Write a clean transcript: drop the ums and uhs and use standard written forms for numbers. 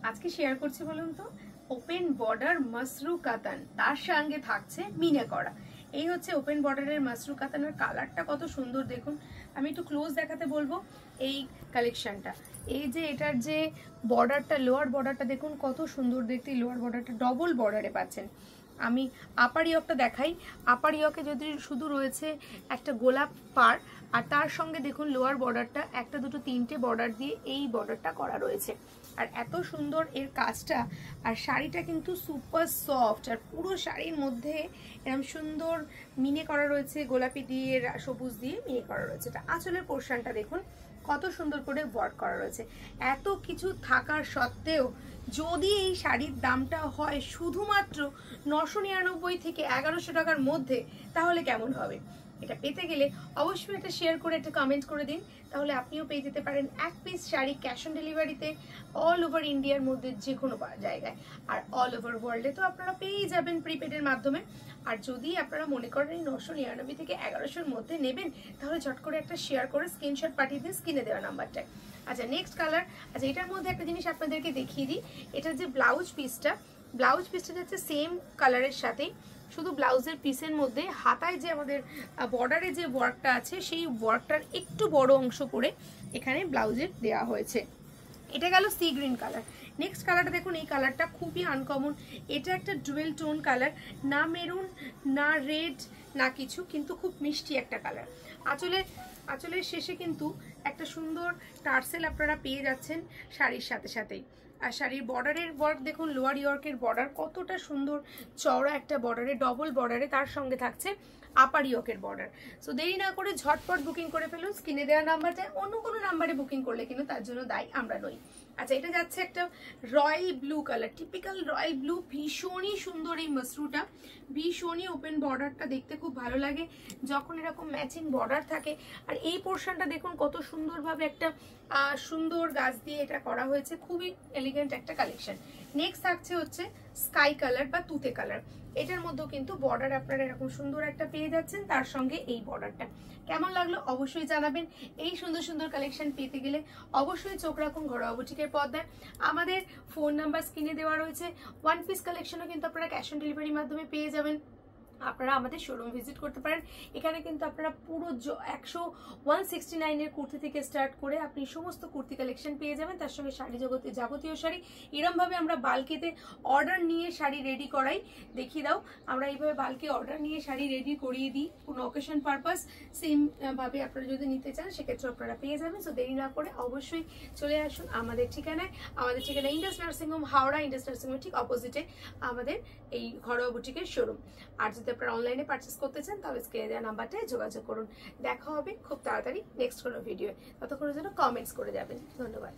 আজকে শেয়ার করছি বলুন তো ওপেন বর্ডার মাসরু কাতান, তার সঙ্গে থাকছে মিনা করা। এই হচ্ছে ওপেন বর্ডারের মাসরু কাতানের কালারটা কত সুন্দর দেখুন। আমি একটু ক্লোজ দেখাতে বলবো এই কালেকশনটা। এই যে এটার যে বর্ডারটা, লোয়ার বর্ডারটা দেখুন কত সুন্দর দেখতে। লোয়ার বর্ডারটা ডবল বর্ডারে পাচ্ছেন। আমি আপার ইয়কটা দেখাই। আপার ইয়কে যদি শুধু রয়েছে একটা গোলাপ পার, আর তার সঙ্গে দেখুন লোয়ার বর্ডারটা একটা দুটো তিনটে বর্ডার দিয়ে এই বর্ডারটা করা রয়েছে। আর এত সুন্দর এর কাজটা, আর শাড়িটা কিন্তু সুপার সফট, আর পুরো শাড়ির মধ্যে এরকম সুন্দর মিনে করা রয়েছে, গোলাপি দিয়ে সবুজ দিয়ে মিনে করা রয়েছে। এটা আঁচলের পোর্শনটা দেখুন কত সুন্দর করে ওয়ার্ক করা রয়েছে। এত কিছু থাকার সত্ত্বেও যদি এই শাড়ির দামটা হয় শুধুমাত্র 999 থেকে 1100 টাকার মধ্যে, তাহলে কেমন হবে? এটা পেতে গেলে অবশ্যই একটা শেয়ার করে একটা কমেন্ট করে দিন, তাহলে আপনিও পেয়ে যেতে পারেন এক পিস শাড়ি ক্যাশ অন ডেলিভারিতে অল ওভার ইন্ডিয়ার মধ্যে যে কোনো জায়গায়। আর অল ওভার ওয়ার্ল্ডে তো আপনারা পেয়েই যাবেন প্রিপেডের মাধ্যমে। আর যদি আপনারা মনে করেন এই 999 থেকে 1100-র মধ্যে নেবেন, তাহলে ঝট করে একটা শেয়ার করে স্ক্রিনশট পাঠিয়ে দিন স্ক্রিনে দেওয়া নাম্বারটায়। আচ্ছা, নেক্সট কালার। আচ্ছা, এটার মধ্যে একটা জিনিস আপনাদেরকে দেখিয়ে দিই। এটা যে ব্লাউজ পিসটা যাচ্ছে সেম কালারের সাথেই, শুধু ব্লাউজের পিসের মধ্যে হাতায় যে আমাদের বর্ডারে যে ওয়ার্কটা আছে সেই ওয়ার্কটার একটু বড় অংশ করে এখানে ব্লাউজের দেওয়া হয়েছে। এটা গেল সি গ্রিন কালার। নেক্সট কালারটা দেখুন, এই কালারটা খুবই আনকমন। এটা একটা ডুয়েল টোন কালার, না মেরুন না রেড না কিছু, কিন্তু খুব মিষ্টি একটা কালার। আঁচলের শেষে কিন্তু একটা সুন্দর টার্সেল আপনারা পেয়ে যাচ্ছেন শাড়ির সাথে সাথেই। আর শাড়ির বর্ডারের ওয়ার্ক দেখুন, লোয়ার ইয়র্কের বর্ডার কতটা সুন্দর চওড়া একটা বর্ডারে, ডবল বর্ডারে, তার সঙ্গে থাকছে আপার ইয়র্কের বর্ডার। সো দেরি না করে ঝটপট বুকিং করে ফেলুন স্ক্রিনে দেওয়া নাম্বারটায়। অন্য কোনো নাম্বারে বুকিং করলে কিন্তু তার জন্য দায়ী আমরা নই। আচ্ছা, এটা যাচ্ছে একটা royal blue colour, typical royal blue. ভীষণই সুন্দর এই মাসরুটা, ভীষণই ওপেন বর্ডারটা দেখতে খুব ভালো লাগে যখন এরকম ম্যাচিং বর্ডার থাকে। আর এই পোর্শনটা দেখুন কত সুন্দরভাবে একটা সুন্দর গাছ দিয়ে এটা করা হয়েছে, খুবই এলিগেন্ট একটা কালেকশন। নেক্সট থাকছে হচ্ছে স্কাই কালার বা তুতে কালার। এটার মধ্যেও কিন্তু বর্ডার আপনারা এরকম সুন্দর একটা পেয়ে যাচ্ছেন, তার সঙ্গে এই বর্ডারটা কেমন লাগলো অবশ্যই জানাবেন। এই সুন্দর সুন্দর কালেকশন পেতে গেলে অবশ্যই চোখ রাখুন ঘরোয়া বুটিকের পর্দায়। আমাদের ফোন নাম্বার স্ক্রিনে দেওয়া রয়েছে। ওয়ান পিস কালেকশনও কিন্তু আপনারা ক্যাশ অন ডেলিভারির মাধ্যমে পেয়ে যাবেন। আপনারা আমাদের শোরুম ভিজিট করতে পারেন। এখানে কিন্তু আপনারা পুরো 169-এর কুর্তি থেকে স্টার্ট করে আপনি সমস্ত কুর্তি কালেকশন পেয়ে যাবেন, তার সঙ্গে শাড়ি জগতে যাবতীয় শাড়ি। এরমভাবে আমরা বালকেতে অর্ডার নিয়ে শাড়ি রেডি করাই। দেখিয়ে দাও, আমরা এইভাবে বালকে অর্ডার নিয়ে শাড়ি রেডি করিয়ে দিই কোনো অকেশন পারপাস। সেম ভাবে আপনারা যদি নিতে চান সেক্ষেত্রে আপনারা পেয়ে যাবেন। সো দেরি না করে অবশ্যই চলে আসুন আমাদের ঠিকানায়। আমাদের ঠিকানা Indus nursing home, Howrah Indus nursing হোমের ঠিক অপোজিটে আমাদের এই ঘরোয়া বুটিকের শোরুম। আর যদি আপনারা অনলাইনে পারচেস করতে চান তাহলে স্ক্রিনে দেওয়া নাম্বারটায় যোগাযোগ করুন। দেখা হবে খুব তাড়াতাড়ি নেক্সট কোনো ভিডিও। ততক্ষণের জন্য কমেন্টস করে যাবেন। ধন্যবাদ।